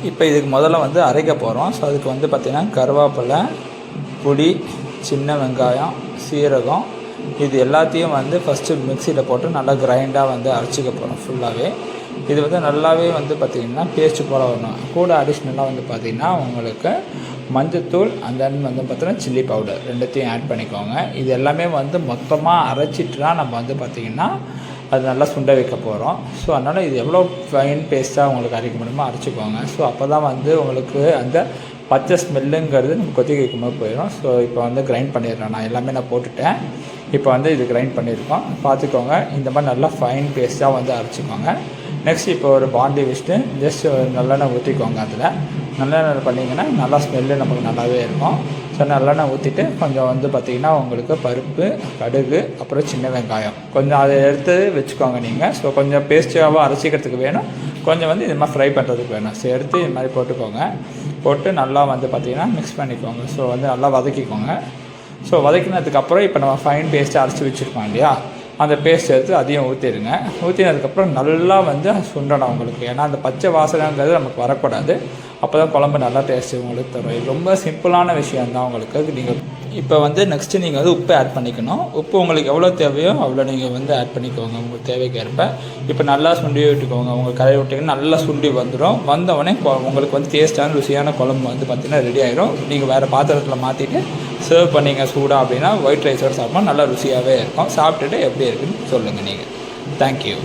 இப்போ இதுக்கு முதல்ல வந்து அரைக்க போகிறோம். ஸோ அதுக்கு வந்து பார்த்திங்கன்னா கருவேப்பிலை, புளி, சின்ன வெங்காயம், சீரகம் இது எல்லாத்தையும் வந்து ஃபஸ்ட்டு மிக்சியில் போட்டு நல்லா கிரைண்டாக வந்து அரைச்சிக்க போகிறோம் ஃபுல்லாகவே. இது வந்து நல்லாவே வந்து பார்த்திங்கன்னா பேஸ்ட்டு போல் வரணும். கூட அடிஷ்னலாக வந்து பார்த்திங்கன்னா உங்களுக்கு மஞ்சத்தூள் அண்ட் தென் வந்து பார்த்திங்கன்னா சில்லி பவுடர் ரெண்டுத்தையும் ஆட் பண்ணிக்கோங்க. இது எல்லாமே வந்து மொத்தமாக அரைச்சிட்டு தான் நம்ம வந்து பார்த்திங்கன்னா அது நல்லா சுண்ட வைக்க போகிறோம். ஸோ அதனால் இது எவ்வளோ ஃபைன் பேஸ்ட்டாக உங்களுக்கு அரைக்க முடியுமோ அரைச்சிக்கோங்க. ஸோ அப்போ தான் வந்து உங்களுக்கு அந்த பச்சை ஸ்மெல்லுங்கிறது நம்ம கொதிக்க வைக்கும்போது போயிடும். ஸோ இப்போ வந்து கிரைண்ட் பண்ணிடுறேன். நான் எல்லாமே நான் போட்டுட்டேன். இப்போ வந்து இது கிரைண்ட் பண்ணியிருக்கோம். பார்த்துக்கோங்க, இந்த மாதிரி நல்லா ஃபைன் பேஸ்ட்டாக வந்து அரைச்சிக்கோங்க. நெக்ஸ்ட் இப்போ ஒரு பாண்டி வச்சுட்டு ஜஸ்ட் நல்லெண்ணெய் ஊற்றிக்கோங்க. அதில் நல்லெண்ணெய் பண்ணிங்கன்னா நல்லா ஸ்மெல்லு நமக்கு நல்லாவே இருக்கும். ஸோ நல்லெண்ணெய் ஊற்றிட்டு கொஞ்சம் வந்து பார்த்திங்கன்னா உங்களுக்கு பருப்பு, கடுகு, அப்புறம் சின்ன வெங்காயம் கொஞ்சம் அதை எடுத்து வச்சுக்கோங்க நீங்கள். ஸோ கொஞ்சம் பேஸ்ட்டாகவும் அரைச்சிக்கிறதுக்கு வேணும், கொஞ்சம் வந்து இது மாதிரி ஃப்ரை பண்ணுறதுக்கு வேணும். ஸோ எடுத்து இது மாதிரி போட்டுக்கோங்க. போட்டு நல்லா வந்து பார்த்திங்கன்னா மிக்ஸ் பண்ணிக்கோங்க. ஸோ வந்து நல்லா வதக்கிக்கோங்க. ஸோ வதக்கினதுக்கப்புறம் இப்போ நம்ம ஃபைன் பேஸ்ட்டு அரைச்சி வச்சுருக்கோம் இல்லையா, அந்த பேஸ்ட் எடுத்து அதையும் ஊற்றிடுங்க. ஊற்றினதுக்கப்புறம் நல்லா வந்து சுண்டணும் உங்களுக்கு. ஏன்னா அந்த பச்சை வாசனைங்கிறது நமக்கு வரக்கூடாது. அப்போ தான் குழம்பு நல்லா டேஸ்ட்டு உங்களுக்கு தரும். இது ரொம்ப சிம்பிளான விஷயந்தான் உங்களுக்கு. நீங்கள் இப்போ வந்து நெக்ஸ்ட்டு நீங்கள் வந்து உப்பு ஆட் பண்ணிக்கணும். உப்பு உங்களுக்கு எவ்வளோ தேவையோ அவ்வளோ நீங்கள் வந்து ஆட் பண்ணிக்கோங்க உங்களுக்கு தேவைக்கேற்ப. இப்போ நல்லா சுண்டி விட்டுக்கோங்க. உங்களுக்கு கரையை விட்டிங்கன்னா நல்லா சுண்டி வந்துடும். வந்தவொடனே உங்களுக்கு வந்து டேஸ்ட்டான ருசியான குழம்பு வந்து பார்த்திங்கன்னா ரெடி ஆகிடும். நீங்கள் வேறு பாத்திரத்தில் மாற்றிட்டு சர்வ் பண்ணிங்க சூடாக அப்படின்னா ஒயிட் ரைஸோடு சாப்பிட்டோம் நல்லா ருசியாகவே இருக்கும். சாப்பிட்டுட்டு எப்படி இருக்குன்னு சொல்லுங்கள் நீங்கள். தேங்க்யூ.